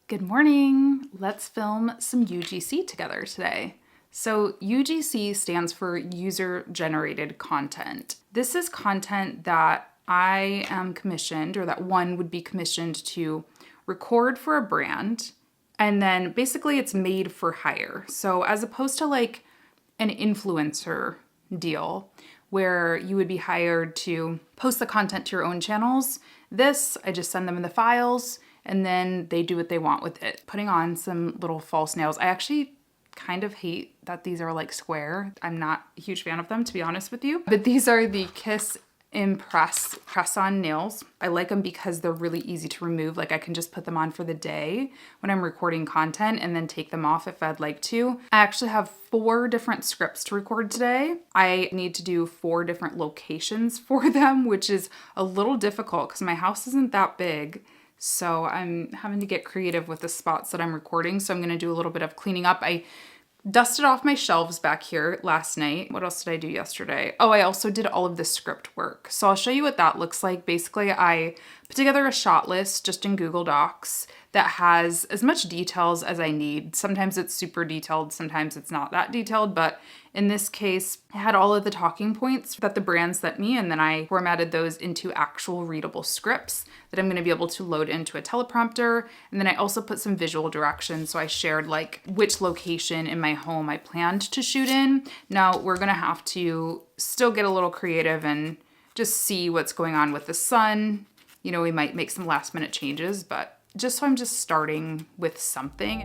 Good morning. Let's film some UGC together today. So UGC stands for User Generated Content. This is content that I am commissioned, or that one would be commissioned to record for a brand, and then basically it's made for hire. So as opposed to like an influencer deal where you would be hired to post the content to your own channels, this, I just send them the files and then they do what they want with it. Putting on some little false nails. I actually kind of hate that these are like square. I'm not a huge fan of them, to be honest with you. But these are the Kiss Impress press-on nails. I like them because they're really easy to remove. Like I can just put them on for the day when I'm recording content and then take them off if I'd like to. I actually have 4 different scripts to record today. I need to do 4 different locations for them, which is a little difficult because my house isn't that big. So I'm having to get creative with the spots that I'm recording. So I'm gonna do a little bit of cleaning up. I dusted off my shelves back here last night. What else did I do yesterday? Oh, I also did all of the script work. So I'll show you what that looks like. Basically, I put together a shot list just in Google Docs that has as much details as I need. Sometimes it's super detailed, sometimes it's not that detailed, but in this case, I had all of the talking points that the brand sent me, and then I formatted those into actual readable scripts that I'm going to be able to load into a teleprompter. And then I also put some visual directions. So I shared like which location in my home I planned to shoot in. Now we're going to have to still get a little creative and just see what's going on with the sun. You know, we might make some last minute changes, but just so I'm just starting with something.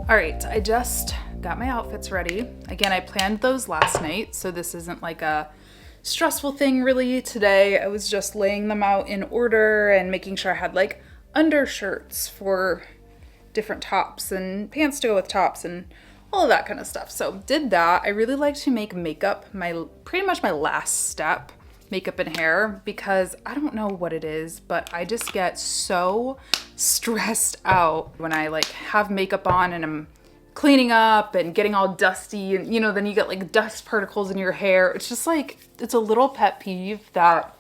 All right, I just got my outfits ready. Again, I planned those last night, so this isn't like a stressful thing really today. I was just laying them out in order and making sure I had like undershirts for different tops and pants to go with tops and all of that kind of stuff. So did that. I really like to make makeup pretty much my last step, makeup and hair, because I don't know what it is, but I just get so stressed out when I like have makeup on and I'm cleaning up and getting all dusty, and you know, then you get like dust particles in your hair. It's just like, it's a little pet peeve that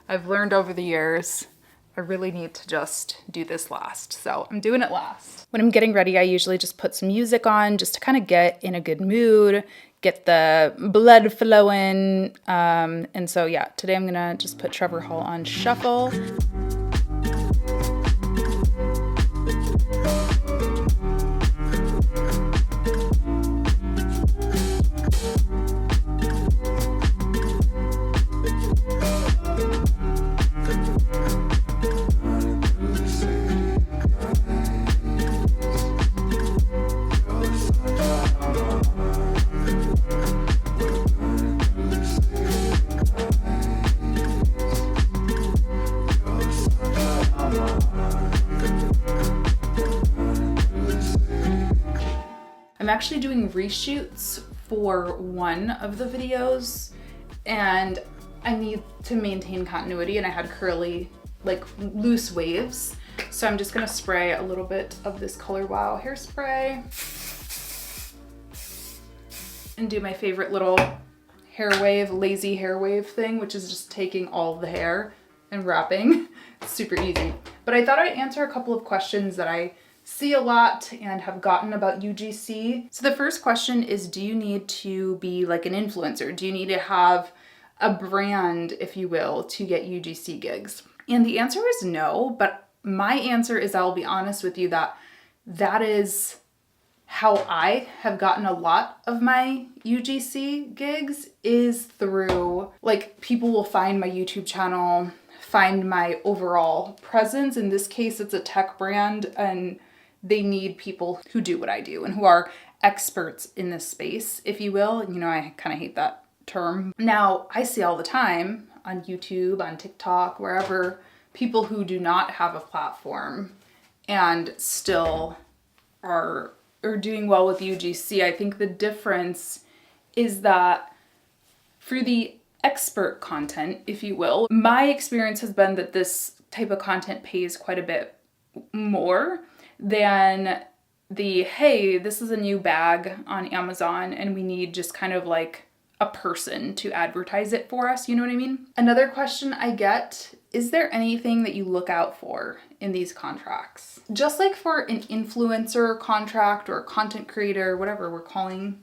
I've learned over the years. I really need to just do this last. So I'm doing it last. When I'm getting ready, I usually just put some music on just to kind of get in a good mood, get the blood flowing. And so yeah, today I'm gonna just put Trevor Hall on shuffle. I'm actually doing reshoots for one of the videos and I need to maintain continuity, and I had curly, like loose waves. So I'm just gonna spray a little bit of this Color Wow hairspray and do my favorite little hair wave, lazy hair wave thing, which is just taking all of the hair and wrapping. It's super easy. But I thought I'd answer a couple of questions that I see a lot and have gotten about UGC. So the first question is, do you need to be like an influencer? Do you need to have a brand, if you will, to get UGC gigs? And the answer is no, but my answer is, I'll be honest with you, that is how I have gotten a lot of my UGC gigs, is through like people will find my YouTube channel, find my overall presence. In this case, it's a tech brand and they need people who do what I do and who are experts in this space, if you will. You know, I kind of hate that term. Now, I see all the time on YouTube, on TikTok, wherever, people who do not have a platform and still are doing well with UGC. I think the difference is that for the expert content, if you will, my experience has been that this type of content pays quite a bit more than the, hey, this is a new bag on Amazon and we need just kind of like a person to advertise it for us, you know what I mean? Another question I get, is there anything that you look out for in these contracts? Just like for an influencer contract or a content creator, whatever we're calling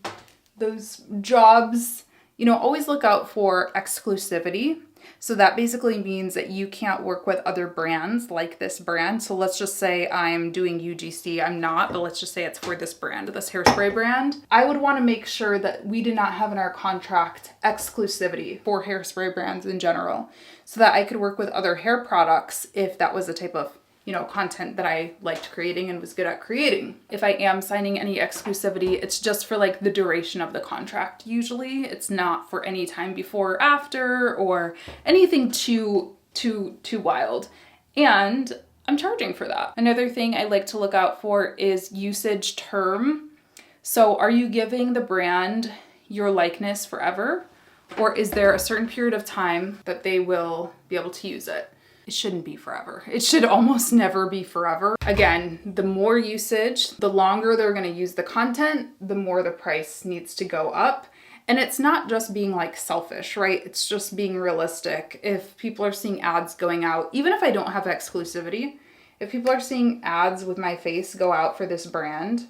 those jobs, you know, always look out for exclusivity. So that basically means that you can't work with other brands like this brand. So let's just say I'm doing UGC. I'm not, but let's just say it's for this brand, this hairspray brand. I would want to make sure that we did not have in our contract exclusivity for hairspray brands in general, so that I could work with other hair products if that was the type of, you know, content that I liked creating and was good at creating. If I am signing any exclusivity, it's just for like the duration of the contract. Usually it's not for any time before or after or anything too wild. And I'm charging for that. Another thing I like to look out for is usage term. So are you giving the brand your likeness forever? Or is there a certain period of time that they will be able to use it? It shouldn't be forever. It should almost never be forever. Again, the more usage, the longer they're going to use the content, the more the price needs to go up. And it's not just being like selfish, right? It's just being realistic. If people are seeing ads going out, even if I don't have exclusivity, if people are seeing ads with my face go out for this brand,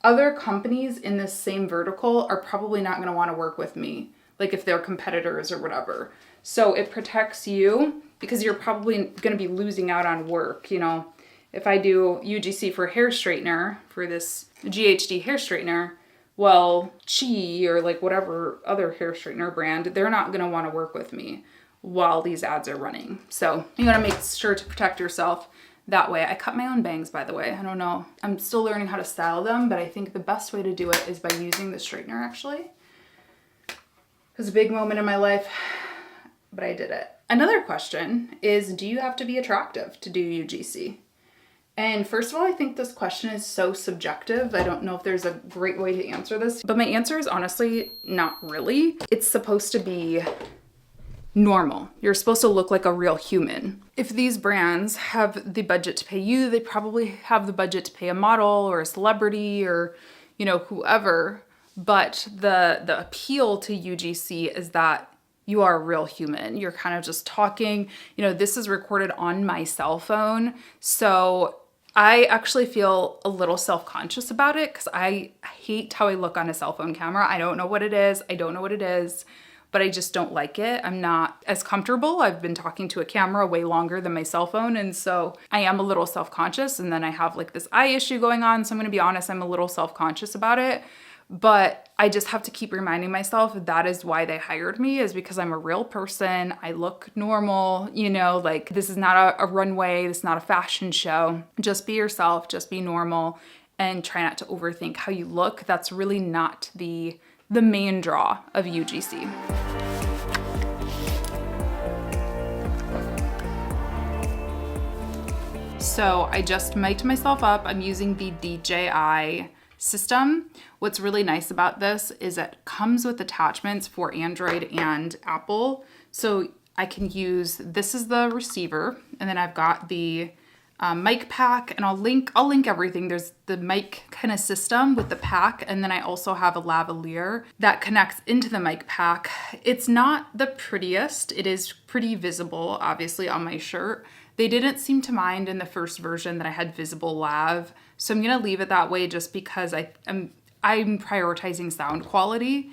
other companies in this same vertical are probably not going to want to work with me, like if they're competitors or whatever. So it protects you, because you're probably going to be losing out on work. You know, if I do UGC for hair straightener, for this GHD hair straightener, well, Chi or like whatever other hair straightener brand, they're not going to want to work with me while these ads are running. So you got to make sure to protect yourself that way. I cut my own bangs, by the way. I don't know. I'm still learning how to style them, but I think the best way to do it is by using the straightener, actually. It was a big moment in my life, but I did it. Another question is, do you have to be attractive to do UGC? And first of all, I think this question is so subjective. I don't know if there's a great way to answer this, but my answer is honestly not really. It's supposed to be normal. You're supposed to look like a real human. If these brands have the budget to pay you, they probably have the budget to pay a model or a celebrity or, you know, whoever. But the appeal to UGC is that you are a real human. You're kind of just talking. You know, this is recorded on my cell phone. So I actually feel a little self-conscious about it because I hate how I look on a cell phone camera. I don't know what it is. But I just don't like it. I'm not as comfortable. I've been talking to a camera way longer than my cell phone. And so I am a little self-conscious. And then I have like this eye issue going on. So I'm going to be honest, I'm a little self-conscious about it. But I just have to keep reminding myself that is why they hired me, is because I'm a real person. I look normal, you know, like this is not a runway. This is not a fashion show. Just be yourself, just be normal, and try not to overthink how you look. That's really not the main draw of UGC. So I just mic'd myself up. I'm using the DJI system. What's really nice about this is it comes with attachments for Android and Apple. So I can use, this is the receiver, and then I've got the mic pack, and I'll link everything. There's the mic kind of system with the pack, and then I also have a lavalier that connects into the mic pack. It's not the prettiest. It is pretty visible, obviously, on my shirt. They didn't seem to mind in the first version that I had visible lav, so I'm gonna leave it that way just because I'm prioritizing sound quality.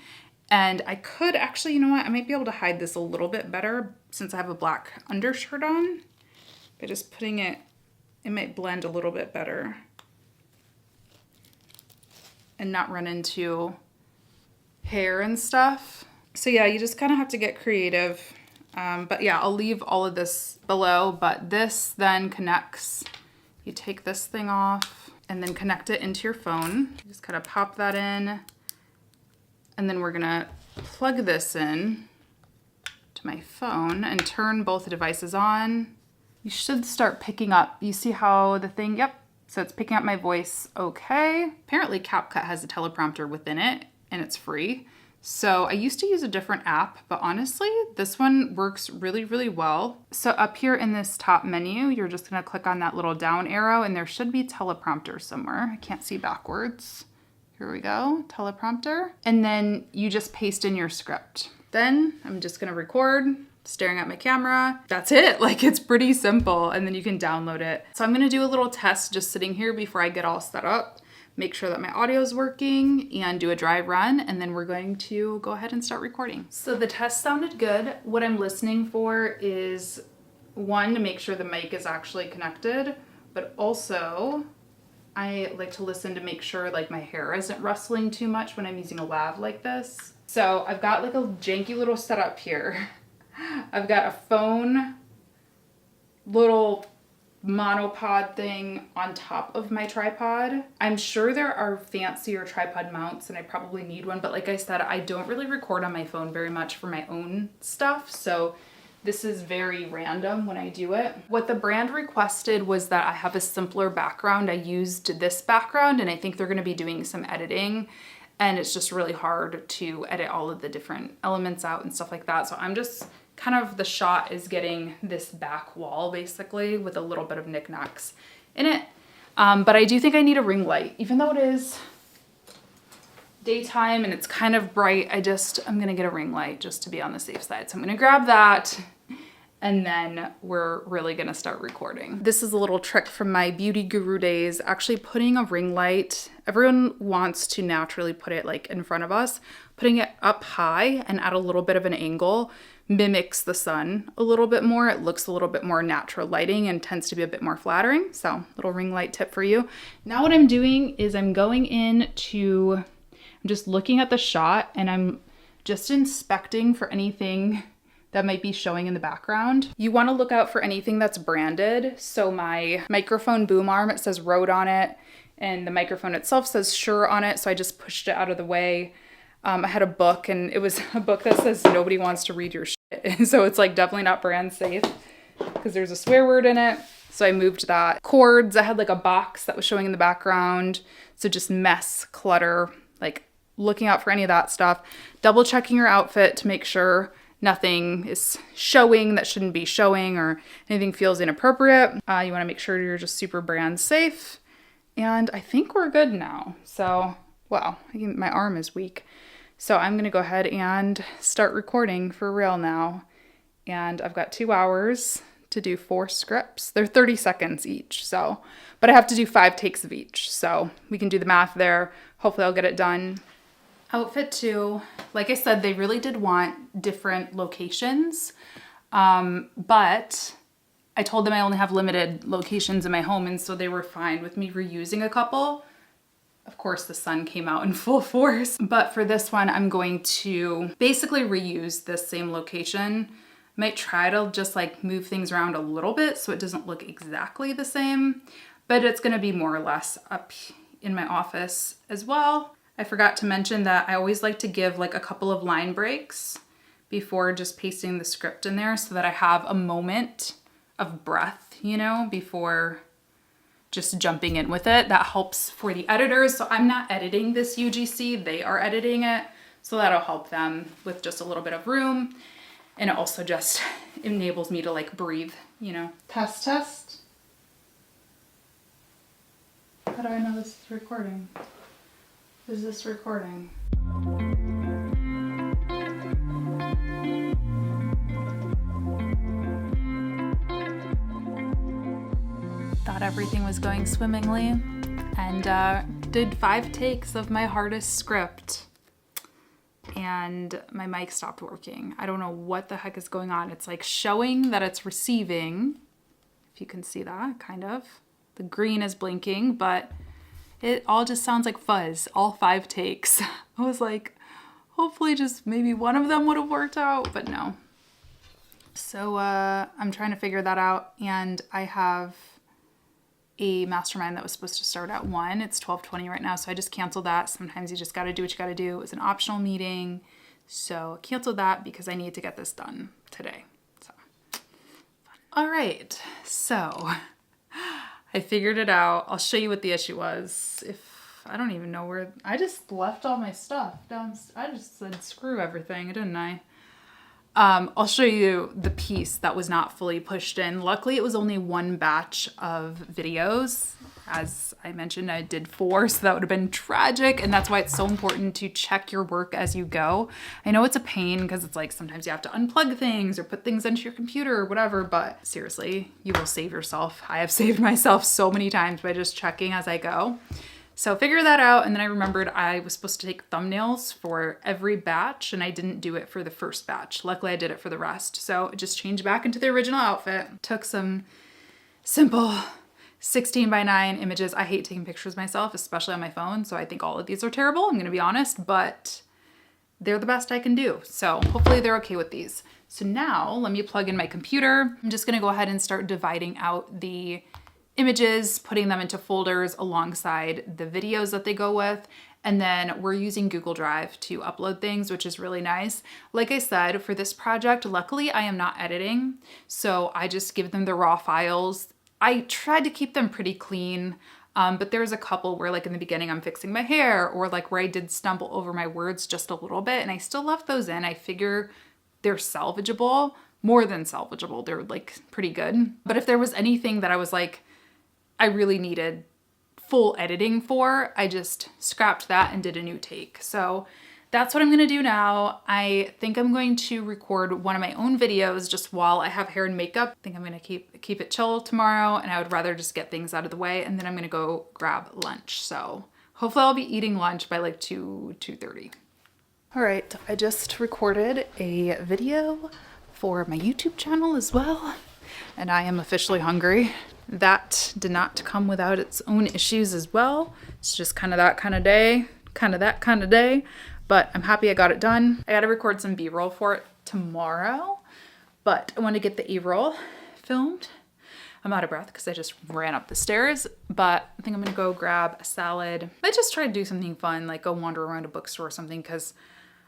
And I could actually, you know what, I might be able to hide this a little bit better since I have a black undershirt on. By just putting it, it might blend a little bit better and not run into hair and stuff. So yeah, you just kind of have to get creative. But yeah, I'll leave all of this below, but this then connects, you take this thing off and then connect it into your phone. You just kind of pop that in, and then we're gonna plug this in to my phone and turn both devices on. You should start picking up. You see how the thing, yep, so it's picking up my voice okay. Apparently CapCut has a teleprompter within it and it's free. So I used to use a different app, but honestly, this one works really, really well. So up here in this top menu, you're just gonna click on that little down arrow and there should be teleprompter somewhere. I can't see backwards. Here we go, teleprompter. And then you just paste in your script. Then I'm just gonna record, staring at my camera. That's it, like it's pretty simple, and then you can download it. So I'm gonna do a little test just sitting here before I get all set up, make sure that my audio is working, and do a dry run, and then we're going to go ahead and start recording. So the test sounded good. What I'm listening for is, one, to make sure the mic is actually connected, but also I like to listen to make sure like my hair isn't rustling too much when I'm using a lav like this. So I've got like a janky little setup here. I've got a phone little monopod thing on top of my tripod. I'm sure there are fancier tripod mounts and I probably need one, but like I said, I don't really record on my phone very much for my own stuff, so this is very random when I do it. What the brand requested was that I have a simpler background. I used this background and I think they're gonna be doing some editing, and it's just really hard to edit all of the different elements out and stuff like that. So I'm just kind of, the shot is getting this back wall basically with a little bit of knickknacks in it. But I do think I need a ring light, even though it is daytime and it's kind of bright. I'm gonna get a ring light just to be on the safe side. So I'm gonna grab that, and then we're really gonna start recording. This is a little trick from my beauty guru days, actually putting a ring light. Everyone wants to naturally put it like in front of us. Putting it up high and at a little bit of an angle mimics the sun a little bit more. It looks a little bit more natural lighting and tends to be a bit more flattering. So little ring light tip for you. Now what I'm doing is I'm just looking at the shot and I'm just inspecting for anything that might be showing in the background. You want to look out for anything that's branded. So my microphone boom arm, it says Rode on it, and the microphone itself says Shure on it. So I just pushed it out of the way. I had a book, and it was a book that says nobody wants to read your shit. So it's like definitely not brand safe because there's a swear word in it. So I moved that. Cords, I had like a box that was showing in the background. So just mess, clutter, like looking out for any of that stuff. Double checking your outfit to make sure nothing is showing that shouldn't be showing or anything feels inappropriate. You want to make sure you're just super brand safe. And I think we're good now. So, wow, my arm is weak. So I'm going to go ahead and start recording for real now. And I've got 2 hours to do 4 scripts. They're 30 seconds each. So, but I have to do 5 takes of each. So we can do the math there. Hopefully I'll get it done. Outfit 2, like I said, they really did want different locations, but I told them I only have limited locations in my home, and so they were fine with me reusing a couple. Of course, the sun came out in full force, but for this one, I'm going to basically reuse this same location. Might try to just like move things around a little bit so it doesn't look exactly the same, but it's gonna be more or less up in my office as well. I forgot to mention that I always like to give like a couple of line breaks before just pasting the script in there so that I have a moment of breath, you know, before just jumping in with it. That helps for the editors. So I'm not editing this UGC, they are editing it. So that'll help them with just a little bit of room. And it also just enables me to like breathe, you know. Test, test. How do I know this is recording? Is this recording? Thought everything was going swimmingly, and did 5 takes of my hardest script, and my mic stopped working. I don't know what the heck is going on. It's like showing that it's receiving, if you can see that, kind of. The green is blinking, but it all just sounds like fuzz, all 5 takes. I was like, hopefully just maybe one of them would have worked out, but no. So I'm trying to figure that out, and I have a mastermind that was supposed to start at 1. It's 12:20 right now, so I just canceled that. Sometimes you just gotta do what you gotta do. It was an optional meeting, so canceled that because I need to get this done today. So, all right, so I figured it out. I'll show you what the issue was. I don't even know where, I just left all my stuff down. I just said screw everything, didn't I? I'll show you the piece that was not fully pushed in. Luckily, it was only one batch of videos. As I mentioned, I did 4, so that would have been tragic. And that's why it's so important to check your work as you go. I know it's a pain because it's like sometimes you have to unplug things or put things into your computer or whatever, but seriously, you will save yourself. I have saved myself so many times by just checking as I go. So figure that out. And then I remembered I was supposed to take thumbnails for every batch and I didn't do it for the first batch. Luckily I did it for the rest. So it just changed back into the original outfit. Took some simple 16:9 images. I hate taking pictures myself, especially on my phone. So I think all of these are terrible. I'm gonna be honest, but they're the best I can do. So hopefully they're okay with these. So now let me plug in my computer. I'm just gonna go ahead and start dividing out the images, putting them into folders alongside the videos that they go with. And then we're using Google Drive to upload things, which is really nice. Like I said, for this project, luckily I am not editing. So I just give them the raw files. I tried to keep them pretty clean, but there's a couple where like in the beginning I'm fixing my hair or like where I did stumble over my words just a little bit and I still left those in. I figure they're salvageable, more than salvageable. They're like pretty good. But if there was anything that I was like, I really needed full editing for, I just scrapped that and did a new take. So that's what I'm gonna do now. I think I'm going to record one of my own videos just while I have hair and makeup. I think I'm gonna keep it chill tomorrow and I would rather just get things out of the way and then I'm gonna go grab lunch. So hopefully I'll be eating lunch by like 2:30. All right, I just recorded a video for my YouTube channel as well and I am officially hungry. That did not come without its own issues as well. It's just kind of that kind of day, kind of that kind of day. But I'm happy I got it done. I gotta record some B-roll for it tomorrow, but I want to get the A-roll filmed. I'm out of breath because I just ran up the stairs, but I think I'm gonna go grab a salad. I just try to do something fun, like go wander around a bookstore or something, because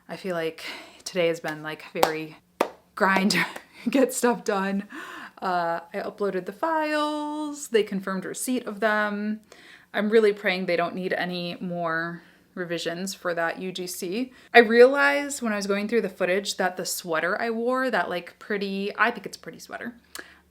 I feel like today has been like very grind, get stuff done. I uploaded the files, they confirmed receipt of them. I'm really praying they don't need any more revisions for that UGC. I realized when I was going through the footage that the sweater I wore, that like pretty, I think it's a pretty sweater,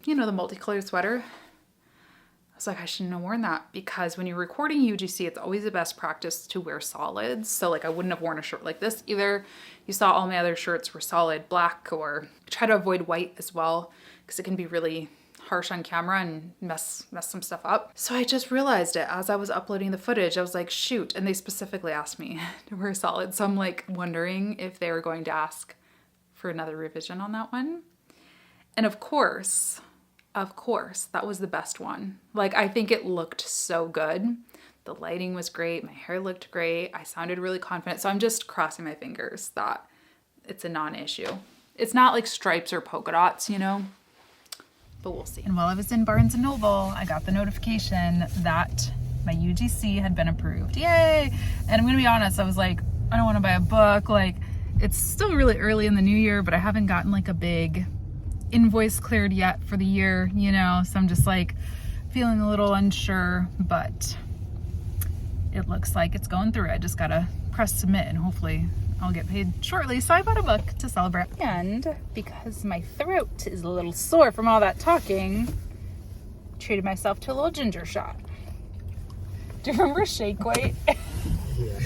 you know, the multicolored sweater. I was like, I shouldn't have worn that because when you're recording UGC, it's always the best practice to wear solids. So like I wouldn't have worn a shirt like this either. You saw all my other shirts were solid black, or I try to avoid white as well because it can be really harsh on camera and mess some stuff up. So I just realized it as I was uploading the footage. I was like, shoot. And they specifically asked me to wear solid. So I'm like wondering if they were going to ask for another revision on that one. And of course, that was the best one. Like, I think it looked so good. The lighting was great. My hair looked great. I sounded really confident. So I'm just crossing my fingers that it's a non-issue. It's not like stripes or polka dots, you know? But we'll see. And while I was in Barnes & Noble, I got the notification that my UGC had been approved. Yay! And I'm gonna be honest, I was like, I don't wanna buy a book. Like, it's still really early in the new year, but I haven't gotten like a big invoice cleared yet for the year, you know? So I'm just like feeling a little unsure, but it looks like it's going through. I just gotta press submit and hopefully I'll get paid shortly. So I bought a book to celebrate. And because my throat is a little sore from all that talking, treated myself to a little ginger shot. Do you remember Shake Weight? Yeah.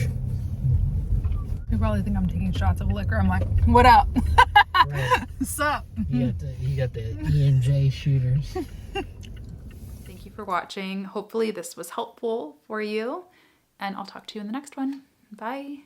You probably think I'm taking shots of liquor. I'm like, what up? Right. What's up? You got the E&J shooters. Thank you for watching. Hopefully this was helpful for you. And I'll talk to you in the next one. Bye.